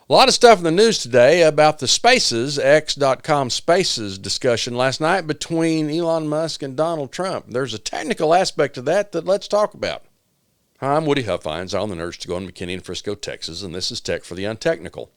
A lot of stuff in the news today about the Spaces, X.com Spaces discussion last night between Elon Musk and Donald Trump. There's a technical aspect to that let's talk about. Hi, I'm Woody Huffines. I'm the Nerds to Go in McKinney in Frisco, Texas, and this is Tech for the Untechnical.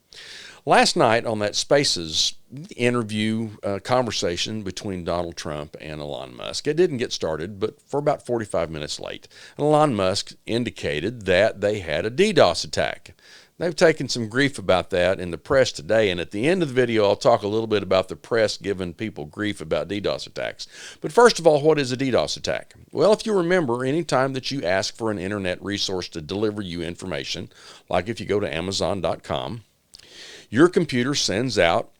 Last night on that Spaces interview conversation between Donald Trump and Elon Musk, it didn't get started, but for about 45 minutes late. Elon Musk indicated that they had a DDoS attack. They've taken some grief about that in the press today, and at the end of the video, I'll talk a little bit about the press giving people grief about DDoS attacks. But first of all, what is a DDoS attack? Well, if you remember, anytime that you ask for an internet resource to deliver you information, like if you go to Amazon.com, your computer sends out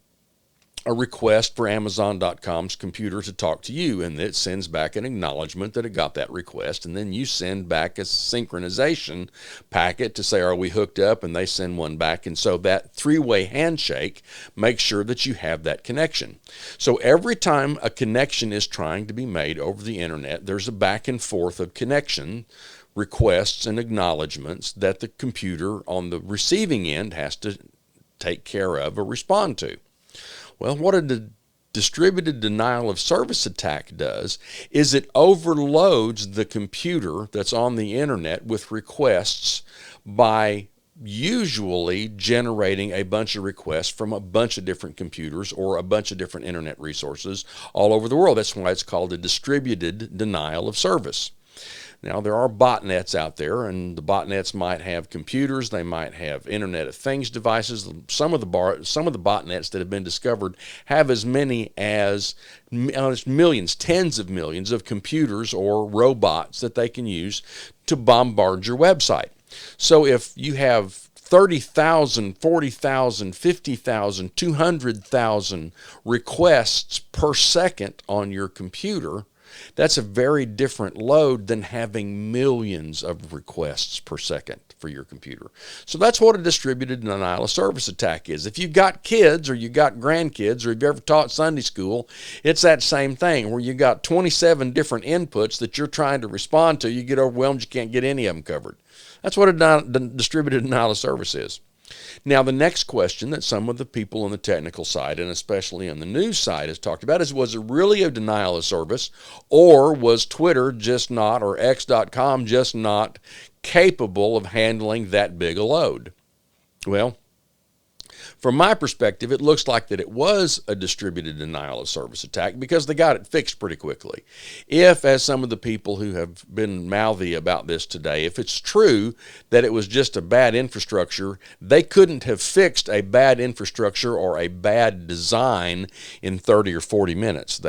a request for Amazon.com's computer to talk to you, and it sends back an acknowledgement that it got that request, and then you send back a synchronization packet to say, are we hooked up? And they send one back, and so that three-way handshake makes sure that you have that connection. So every time a connection is trying to be made over the internet, there's a back and forth of connection requests and acknowledgments that the computer on the receiving end has to take care of or respond to. Well, what a distributed denial of service attack does is it overloads the computer that's on the internet with requests by usually generating a bunch of requests from a bunch of different computers or a bunch of different internet resources all over the world. That's why it's called a distributed denial of service. Now, there are botnets out there, and the botnets might have computers, they might have Internet of Things devices. Some of the botnets that have been discovered have as many as millions, tens of millions of computers or robots that they can use to bombard your website. So if you have 30,000, 40,000, 50,000, 200,000 requests per second on your computer, that's a very different load than having millions of requests per second for your computer. So that's what a distributed denial of service attack is. If you've got kids or you've got grandkids or if you've ever taught Sunday school, it's that same thing where you got 27 different inputs that you're trying to respond to. You get overwhelmed, you can't get any of them covered. That's what a distributed denial of service is. Now, the next question that some of the people on the technical side, and especially on the news side, has talked about is, was it really a denial of service, or was Twitter just not, or X.com just not capable of handling that big a load? Well, from my perspective, it looks like that it was a distributed denial of service attack because they got it fixed pretty quickly. If, as some of the people who have been mouthy about this today, if it's true that it was just a bad infrastructure, they couldn't have fixed a bad infrastructure or a bad design in 30 or 40 minutes.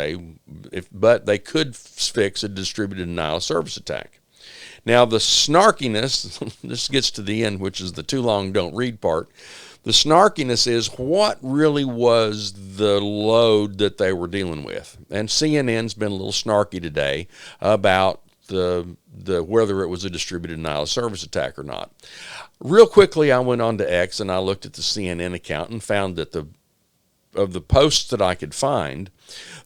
But they could fix a distributed denial of service attack. Now, the snarkiness, this gets to the end, which is the too long don't read part. The snarkiness is what really was the load that they were dealing with. And CNN's been a little snarky today about the whether it was a distributed denial of service attack or not. Real quickly, I went on to X and I looked at the CNN account and found that of the posts that I could find,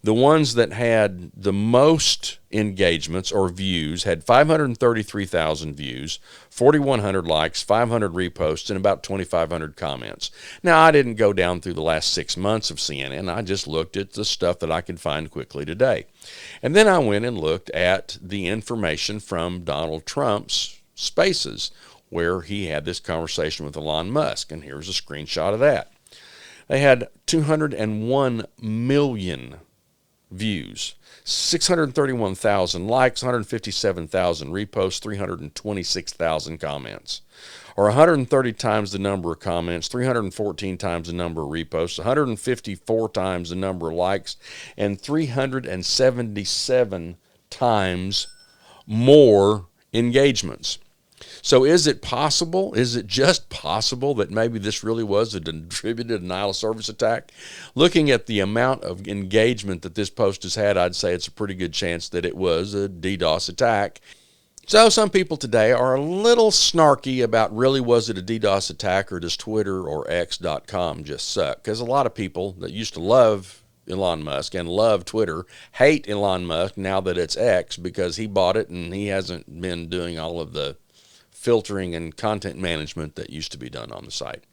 the ones that had the most engagements or views had 533,000 views, 4,100 likes, 500 reposts, and about 2,500 comments. Now, I didn't go down through the last 6 months of CNN. I just looked at the stuff that I could find quickly today. And then I went and looked at the information from Donald Trump's Spaces, where he had this conversation with Elon Musk. And here's a screenshot of that. They had 201 million views, 631,000 likes, 157,000 reposts, 326,000 comments, or 130 times the number of comments, 314 times the number of reposts, 154 times the number of likes, and 377 times more engagements. So is it possible, is it just possible that maybe this really was a distributed denial of service attack? Looking at the amount of engagement that this post has had, I'd say it's a pretty good chance that it was a DDoS attack. So some people today are a little snarky about really was it a DDoS attack or does Twitter or X.com just suck? Because a lot of people that used to love Elon Musk and love Twitter hate Elon Musk now that it's X because he bought it and he hasn't been doing all of the filtering and content management that used to be done on the site.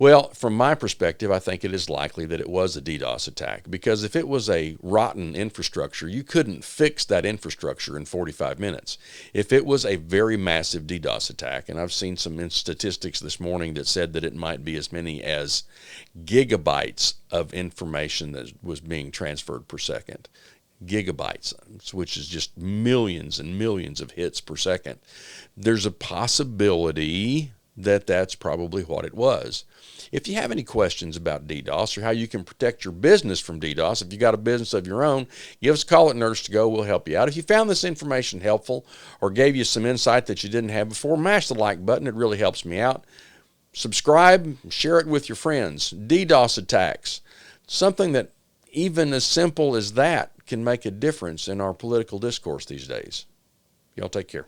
Well, from my perspective, I think it is likely that it was a DDoS attack, because if it was a rotten infrastructure, you couldn't fix that infrastructure in 45 minutes. If it was a very massive DDoS attack, and I've seen some statistics this morning that said that it might be as many as gigabytes of information that was being transferred per second. Gigabytes, which is just millions and millions of hits per second. There's a possibility that that's probably what it was. If you have any questions about DDoS or how you can protect your business from DDoS, if you got a business of your own, give us a call at Nerds to Go. We'll help you out. If you found this information helpful or gave you some insight that you didn't have before, mash the like button. It really helps me out. Subscribe, share it with your friends. DDoS attacks, something that even as simple as that can make a difference in our political discourse these days. Y'all take care.